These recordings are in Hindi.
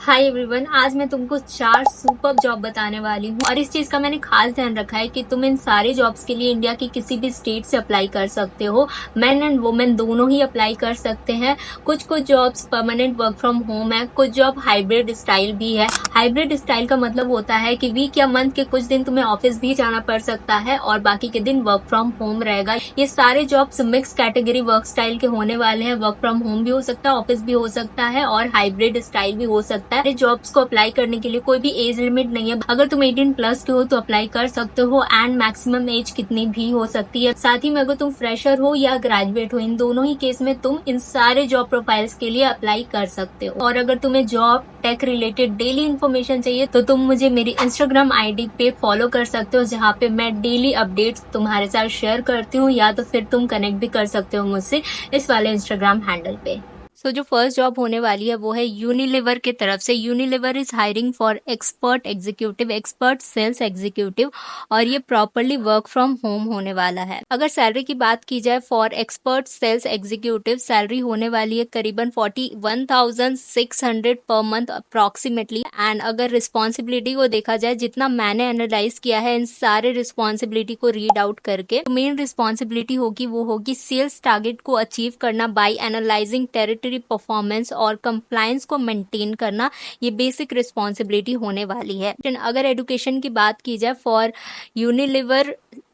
हाय एवरीवन, आज मैं तुमको 4 सुपर जॉब बताने वाली हूँ और इस चीज का मैंने खास ध्यान रखा है कि तुम इन सारे जॉब्स के लिए इंडिया की किसी भी स्टेट से अप्लाई कर सकते हो। मेन एंड वुमेन दोनों ही अप्लाई कर सकते हैं। कुछ कुछ jobs permanent work from home है, कुछ जॉब हाइब्रिड स्टाइल भी है। हाइब्रिड स्टाइल का मतलब होता है कि वीक या मंथ के कुछ दिन तुम्हें ऑफिस भी जाना पड़ सकता है और बाकी के दिन वर्क फ्रॉम होम रहेगा। ये सारे jobs mix category work style के होने वाले हैं। वर्क फ्रॉम होम भी हो सकता है, ऑफिस भी हो सकता है और हाइब्रिड स्टाइल भी हो सकता है। जॉब्स को अप्लाई करने के लिए कोई भी एज लिमिट नहीं है। अगर तुम 18 प्लस के हो तो अप्लाई कर सकते हो एंड मैक्सिमम एज कितनी भी हो सकती है। साथ ही में अगर तुम फ्रेशर हो या ग्रेजुएट हो, इन दोनों ही केस में तुम इन सारे जॉब प्रोफाइल्स के लिए अप्लाई कर सकते हो। और अगर तुम्हें job tech related daily information चाहिए तो तुम मुझे मेरी इंस्टाग्राम आईडी पे फॉलो कर सकते हो, जहाँ पे मैं डेली अपडेट्स तुम्हारे साथ शेयर करती हूँ, या तो फिर तुम कनेक्ट भी कर सकते हो मुझसे इस वाले इंस्टाग्राम हैंडल पे। सो जो फर्स्ट जॉब होने वाली है वो है यूनिलीवर की तरफ से। Unilever is hiring for expert executive, expert sales executive, और ये प्रॉपरली वर्क फ्रॉम होम होने वाला है। अगर सैलरी की बात की जाए for expert sales executive, salary होने वाली है करीबन 41,600 पर मंथ अप्रोक्सीमेटली। एंड अगर रिस्पॉन्सिबिलिटी को देखा जाए, जितना मैंने एनालाइज किया है इन सारे रिस्पॉन्सिबिलिटी को रीड आउट करके, तो मेन रिस्पॉन्सिबिलिटी होगी वो होगी सेल्स टारगेट को अचीव करना बाय एनालाइजिंग टेरिटरी परफॉर्मेंस और कंप्लायंस को मेंटेन करना। ये बेसिक रिस्पॉन्सिबिलिटी होने वाली है। अगर एजुकेशन की बात की जाए for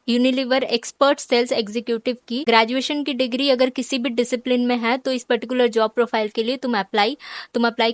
Unilever expert sales executive की ग्रेजुएशन की डिग्री अगर किसी भी डिसिप्लिन में है तो इस पर्टिकुलर जॉब प्रोफाइल के लिए तुम अप्लाई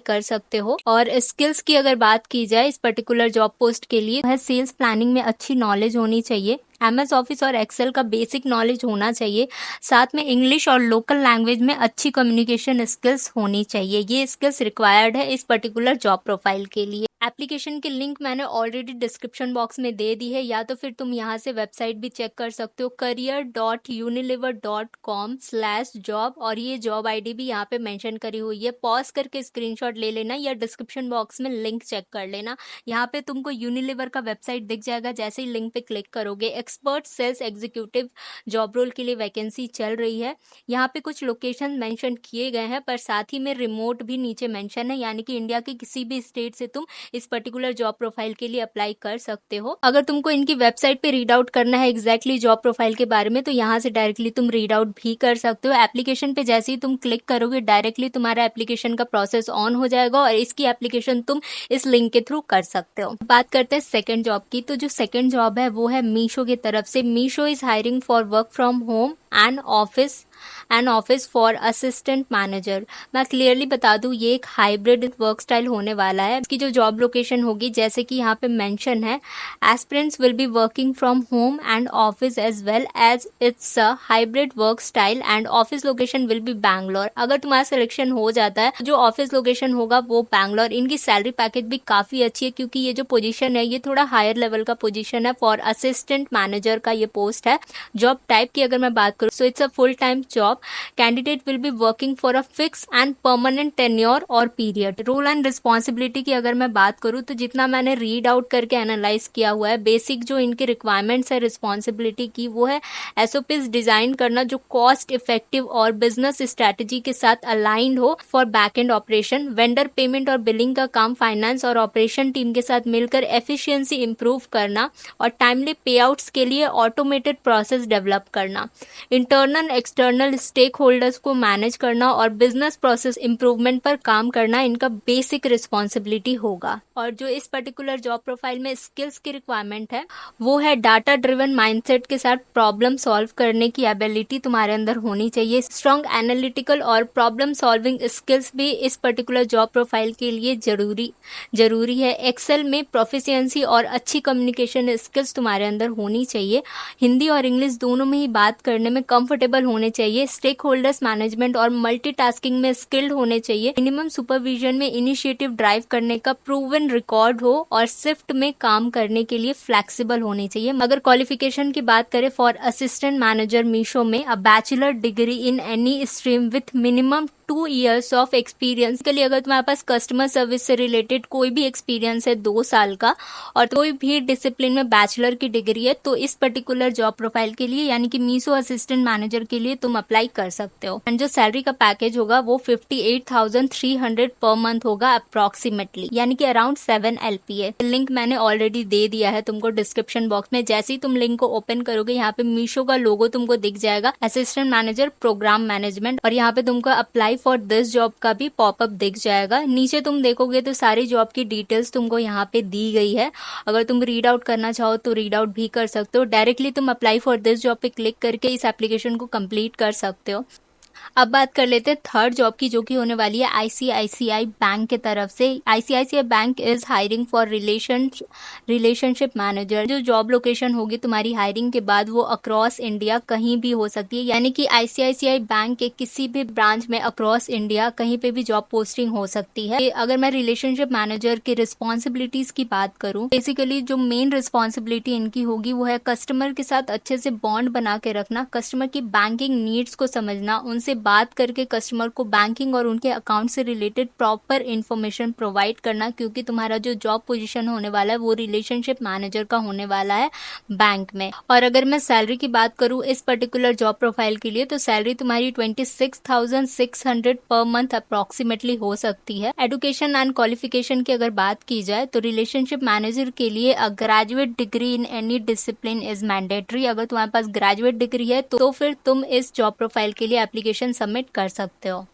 कर सकते हो। और स्किल्स की अगर बात की जाए इस पर्टिकुलर जॉब पोस्ट के लिए, है सेल्स प्लानिंग में अच्छी नॉलेज होनी चाहिए, एमएस ऑफिस और एक्सेल का बेसिक नॉलेज होना चाहिए, साथ में इंग्लिश और लोकल लैंग्वेज में अच्छी कम्युनिकेशन स्किल्स होनी चाहिए। ये स्किल्स रिक्वायर्ड है इस पर्टिकुलर जॉब प्रोफाइल के लिए। एप्लीकेशन की लिंक मैंने ऑलरेडी डिस्क्रिप्शन बॉक्स में दे दी है, या तो फिर तुम यहाँ से वेबसाइट भी चेक कर सकते हो career.unilever.com/job, और ये जॉब आईडी भी यहाँ पे मेंशन करी हुई है। पॉज करके स्क्रीनशॉट ले लेना या डिस्क्रिप्शन बॉक्स में लिंक चेक कर लेना। यहाँ पे तुमको यूनिलीवर का वेबसाइट दिख जाएगा। जैसे ही लिंक पे क्लिक करोगे, expert sales executive job role के लिए वैकेंसी चल रही है। यहाँ पे कुछ लोकेशन मेंशन किए गए हैं, पर साथ ही में रिमोट भी नीचे मेंशन है, यानी कि इंडिया के किसी भी स्टेट से तुम इस पर्टिकुलर जॉब प्रोफाइल के लिए अप्लाई कर सकते हो। अगर तुमको इनकी वेबसाइट पे रीड आउट करना है एग्जैक्टली जॉब प्रोफाइल के बारे में, तो यहाँ से डायरेक्टली तुम रीड आउट भी कर सकते हो। एप्लीकेशन पे जैसे ही तुम क्लिक करोगे, डायरेक्टली तुम्हारा एप्लीकेशन का प्रोसेस ऑन हो जाएगा और इसकी एप्लीकेशन तुम इस लिंक के थ्रू कर सकते हो। बात करते हैं सेकंड जॉब की। तो जो सेकंड जॉब है वो है मीशो की तरफ से। Meesho is hiring for work from home and office for assistant manager. मैं क्लियरली बता दूं, ये एक हाइब्रिड वर्क स्टाइल होने वाला है। इसकी जो जॉब लोकेशन होगी, जैसे कि यहाँ पे मेंशन है, aspirants will be working from home and office as well as it's a hybrid work style and office location will be Bangalore. अगर तुम्हारा सिलेक्शन हो जाता है, जो ऑफिस लोकेशन होगा वो बैंगलोर। इनकी सैलरी पैकेज भी काफी अच्छी है, क्योंकि ये जो पोजीशन है ये थोड़ा हायर लेवल का पोजीशन है। फॉर असिस्टेंट मैनेजर का ये पोस्ट है। जॉब टाइप की अगर मैं बात करूँ, so it's a full time job. Candidate will be working for a fix and permanent tenure और पीरियड। रोल एंड रिस्पॉन्सिबिलिटी की अगर मैं बात करूँ, तो जितना मैंने रीड आउट करके एनालाइज किया हुआ है, बेसिक जो इनके रिक्वायरमेंट्स है रिस्पॉन्सिबिलिटी की, वो है एसओपीज डिजाइन करना जो कॉस्ट इफेक्टिव और बिजनेस स्ट्रेटेजी के साथ अलाइंड हो for back and operation. Vendor payment और बिलिंग का काम फाइनेंस और ऑपरेशन टीम के साथ मिलकर एफिशिएंसी इंप्रूव करना और टाइमली पे आउट्स के लिए ऑटोमेटेड प्रोसेस डेवलप करना। इंटरनल एक्सटर्नल स्टेक होल्डर्स को मैनेज करना और बिजनेस प्रोसेस इंप्रूवमेंट पर काम करना इनका बेसिक रिस्पॉन्सिबिलिटी होगा। और जो इस पर्टिकुलर जॉब प्रोफाइल में स्किल्स की रिक्वायरमेंट है वो है डाटा ड्रिवन माइंडसेट के साथ प्रॉब्लम सॉल्व करने की एबिलिटी तुम्हारे अंदर होनी चाहिए। स्ट्रॉन्ग एनालिटिकल और प्रॉब्लम सॉल्विंग स्किल्स भी इस पर्टिकुलर जॉब प्रोफाइल के लिए जरूरी है। एक्सेल में प्रोफिशिएंसी और अच्छी कम्युनिकेशन स्किल्स तुम्हारे अंदर होनी चाहिए। हिंदी और इंग्लिश दोनों में ही बात करने में कंफर्टेबल होने चाहिए। स्टेक होल्डर्स मैनेजमेंट और मल्टीटास्किंग में स्किल्ड होने चाहिए। मिनिमम सुपरविजन में इनिशिएटिव ड्राइव करने का प्रूवन रिकॉर्ड हो और शिफ्ट में काम करने के लिए फ्लेक्सिबल होनी चाहिए। अगर क्वालिफिकेशन की बात करें फॉर असिस्टेंट मैनेजर मीशो में, a bachelor degree in any stream with minimum 2 years of experience के लिए। अगर तुम्हारे पास कस्टमर सर्विस से रिलेटेड कोई भी एक्सपीरियंस है 2 साल का और कोई भी डिसिप्लिन में बैचलर की डिग्री है, तो इस पर्टिकुलर जॉब प्रोफाइल के लिए यानी कि मीशो असिस्टेंट मैनेजर के लिए तुम अप्लाई कर सकते हो। एंड जो सैलरी का पैकेज होगा वो 58,300 पर मंथ होगा अप्रोक्सीमेटली, यानी कि अराउंड 7 LPA। लिंक मैंने ऑलरेडी दे दिया है तुमको डिस्क्रिप्शन बॉक्स में। जैसे ही तुम लिंक को ओपन करोगे यहाँ पे मीशो का लोगो तुमको दिख जाएगा, असिस्टेंट मैनेजर प्रोग्राम मैनेजमेंट, और यहाँ पे तुमको अप्लाई फॉर दिस जॉब का भी पॉपअप दिख जाएगा। नीचे तुम देखोगे तो सारी जॉब की डिटेल्स तुमको यहाँ पे दी गई है। अगर तुम रीड आउट करना चाहो तो रीड आउट भी कर सकते हो। डायरेक्टली तुम अप्लाई फॉर दिस जॉब पे क्लिक करके इस एप्लीकेशन को कंप्लीट कर सकते हो। अब बात कर लेते हैं थर्ड जॉब की, जो कि होने वाली है ICICI बैंक की तरफ से। ICICI bank is hiring for relationship manager. जो जॉब लोकेशन होगी तुम्हारी हायरिंग के बाद वो अक्रॉस इंडिया कहीं भी हो सकती है, यानी कि ICICI बैंक के किसी भी ब्रांच में अक्रॉस इंडिया कहीं पे भी जॉब पोस्टिंग हो सकती है। अगर मैं रिलेशनशिप मैनेजर की रिस्पॉन्सिबिलिटीज की बात करूं, बेसिकली जो मेन रिस्पॉन्सिबिलिटी इनकी होगी वो है कस्टमर के साथ अच्छे से बॉन्ड बना के रखना, कस्टमर की बैंकिंग नीड्स को समझना, उनसे बात करके कस्टमर को बैंकिंग और उनके अकाउंट से रिलेटेड प्रॉपर इंफॉर्मेशन प्रोवाइड करना, क्योंकि तुम्हारा जो जॉब पोजीशन होने वाला है वो रिलेशनशिप मैनेजर का होने वाला है बैंक में। और अगर मैं सैलरी की बात करूं इस पर्टिकुलर जॉब प्रोफाइल के लिए, तो सैलरी तुम्हारी 26,600 पर मंथ अप्रोक्सीमेटली हो सकती है। एजुकेशन एंड क्वालिफिकेशन की अगर बात की जाए तो रिलेशनशिप मैनेजर के लिए a graduate degree in any discipline is mandatory. अगर तुम्हारे पास ग्रेजुएट डिग्री है तो फिर तुम इस जॉब प्रोफाइल के लिए एप्लीकेशन सबमिट कर सकते हो।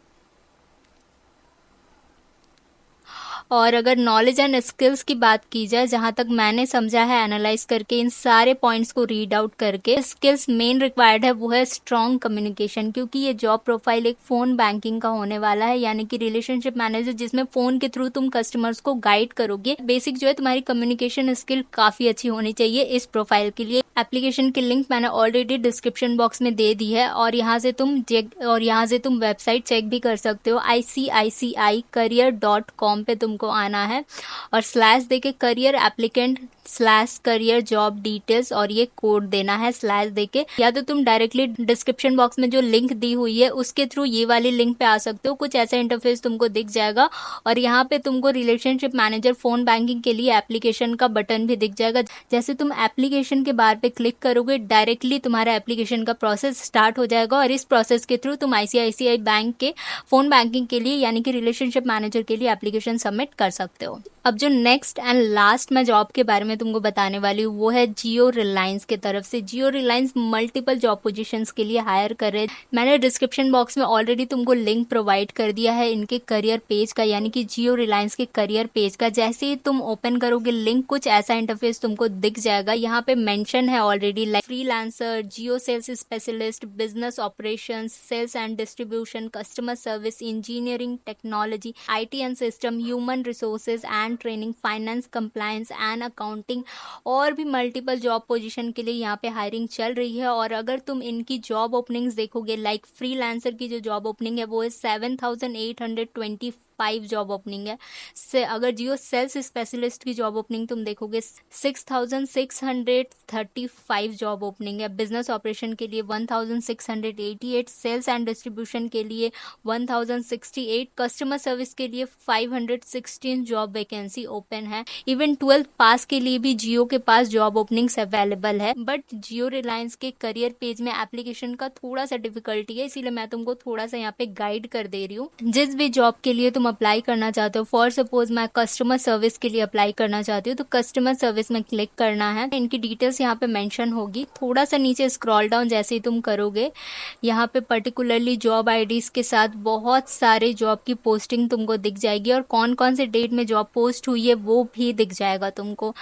और अगर नॉलेज एंड स्किल्स की बात की जाए, जहां तक मैंने समझा है एनालाइज करके इन सारे पॉइंट्स को रीड आउट करके, स्किल्स मेन रिक्वायर्ड है वो है स्ट्रॉन्ग कम्युनिकेशन, क्योंकि ये जॉब प्रोफाइल एक फोन बैंकिंग का होने वाला है, यानी कि रिलेशनशिप मैनेजर जिसमें फोन के थ्रू तुम कस्टमर्स को गाइड करोगे। बेसिक जो है तुम्हारी कम्युनिकेशन स्किल काफी अच्छी होनी चाहिए इस प्रोफाइल के लिए। एप्लीकेशन की लिंक मैंने ऑलरेडी डिस्क्रिप्शन बॉक्स में दे दी है और यहाँ से तुम वेबसाइट चेक भी कर सकते हो। ICICIcareer.com पे तुमको आना है और स्लैश देके career applicant /career job details और ये कोड देना है स्लैश देके, या तो तुम डायरेक्टली डिस्क्रिप्शन बॉक्स में जो लिंक दी हुई है उसके थ्रू ये वाली लिंक पे आ सकते हो। कुछ ऐसा इंटरफेस तुमको दिख जाएगा और यहाँ पे तुमको रिलेशनशिप मैनेजर फोन बैंकिंग के लिए एप्लीकेशन का बटन भी दिख जाएगा। जैसे तुम एप्लीकेशन के बार पे क्लिक करोगे डायरेक्टली तुम्हारा एप्लीकेशन का प्रोसेस स्टार्ट हो जाएगा और इस प्रोसेस के थ्रू तुम ICICI बैंक के फोन बैंकिंग के लिए यानी कि रिलेशनशिप मैनेजर के लिए एप्लीकेशन सबमिट कर सकते हो। अब जो नेक्स्ट एंड लास्ट मैं जॉब के बारे में तुमको बताने वाली हूँ वो है जियो रिलायंस की तरफ से। जियो रिलायंस मल्टीपल जॉब पोजीशंस के लिए हायर कर रहे हैं। मैंने डिस्क्रिप्शन बॉक्स में ऑलरेडी तुमको लिंक प्रोवाइड कर दिया है इनके करियर पेज का, यानी कि जियो रिलायंस के करियर पेज का। जैसे ही तुम ओपन करोगे लिंक, कुछ ऐसा इंटरफेस तुमको दिख जाएगा। यहाँ पे मेंशन है already like freelancer, geo sales specialist, business operations, sales and distribution, customer service, engineering technology, IT and system, human resources and training, finance, compliance and accounting, और भी मल्टीपल जॉब पोजीशन के लिए यहाँ पे हायरिंग चल रही है। और अगर तुम इनकी जॉब ओपनिंग्स देखोगे, लाइक फ्रीलांसर की जो जॉब ओपनिंग है वो है 7,825 जॉब ओपनिंग है। अगर जियो सेल्स स्पेशलिस्ट की जॉब ओपनिंग तुम देखोगे 6,635 जॉब ओपनिंग है। बिजनेस ऑपरेशन के लिए 1,688, सेल्स एंड डिस्ट्रीब्यूशन के लिए 1,068, कस्टमर सर्विस के लिए 516 जॉब वैकेंसी ओपन है। इवन 12th पास के लिए भी जियो के पास जॉब ओपनिंग्स अवेलेबल है। बट जियो रिलायंस के करियर पेज में एप्लीकेशन का थोड़ा सा डिफिकल्टी है, इसीलिए मैं तुमको थोड़ा सा यहाँ पे गाइड कर दे रही हूँ। जिस भी जॉब के लिए तुम अप्लाई करना चाहते हो, फॉर सपोज मैं कस्टमर सर्विस के लिए अप्लाई करना चाहती हूँ तो कस्टमर सर्विस में क्लिक करना है। इनकी डिटेल्स यहाँ पे मेंशन होगी। थोड़ा सा नीचे स्क्रॉल डाउन जैसे ही तुम करोगे यहाँ पे पर्टिकुलरली जॉब आईडीज के साथ बहुत सारे जॉब की पोस्टिंग तुमको दिख जाएगी और कौन कौन से डेट में जॉब पोस्ट हुई है वो भी दिख जाएगा तुमको।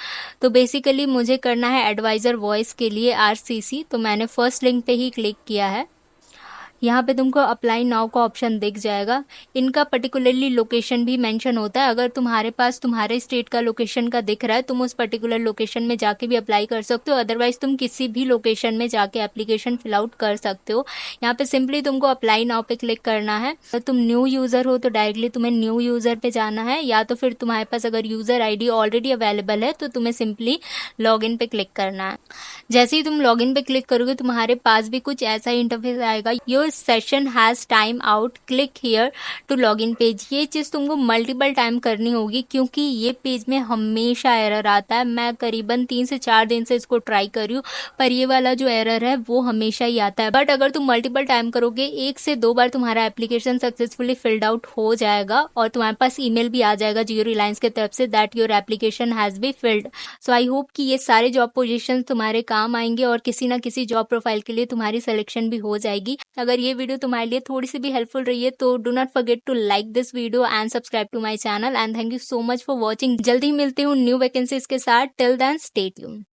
तो बेसिकली मुझे करना है एडवाइजर वॉइस के लिए RCC, तो मैंने फर्स्ट लिंक पे ही क्लिक किया है। यहाँ पे तुमको अप्लाई नाउ का ऑप्शन दिख जाएगा। इनका पर्टिकुलरली लोकेशन भी मेंशन होता है। अगर तुम्हारे पास तुम्हारे स्टेट का लोकेशन का दिख रहा है तुम उस पर्टिकुलर लोकेशन में जाके भी अप्लाई कर सकते हो, अदरवाइज तुम किसी भी लोकेशन में जाके एप्लीकेशन फिल आउट कर सकते हो। यहाँ पे सिंपली तुमको अप्लाई नाउ पे क्लिक करना है। अगर तुम न्यू यूजर हो तो डायरेक्टली तुम्हें न्यू यूजर पे जाना है, या तो फिर तुम्हारे पास अगर यूजर ID ऑलरेडी अवेलेबल है तो तुम्हें सिंपली लॉग इन पे क्लिक करना है। जैसे ही तुम लॉग इन पे क्लिक करोगे तुम्हारे पास भी कुछ ऐसा ही इंटरफेस आएगा। Your session has time out, click here to log in page. ये चीज तुमको मल्टीपल टाइम करनी होगी क्योंकि ये पेज में हमेशा एरर आता है। मैं करीबन 3 से 4 दिन से इसको ट्राई कर रही हूँ, पर ये वाला जो एरर है वो हमेशा ही आता है। बट अगर तुम मल्टीपल टाइम करोगे, 1 से 2 बार तुम्हारा एप्लीकेशन सक्सेसफुली फिल्ड आउट हो जाएगा और तुम्हारे पास ईमेल भी आ जाएगा जियो रिलायंस की तरफ say that your application has be filled. So I hope कि ये सारे जॉब पोजीशन तुम्हारे काम आएंगे और किसी ना किसी जॉब प्रोफाइल के लिए तुम्हारी सिलेक्शन भी हो जाएगी। अगर ये वीडियो तुम्हारे लिए थोड़ी सी भी हेल्पफुल रही है तो do not forget to like this video and subscribe to my channel and thank you so much for watching. जल्दी मिलती हूँ न्यू वैकेंसीज के साथ। Till then stay tuned.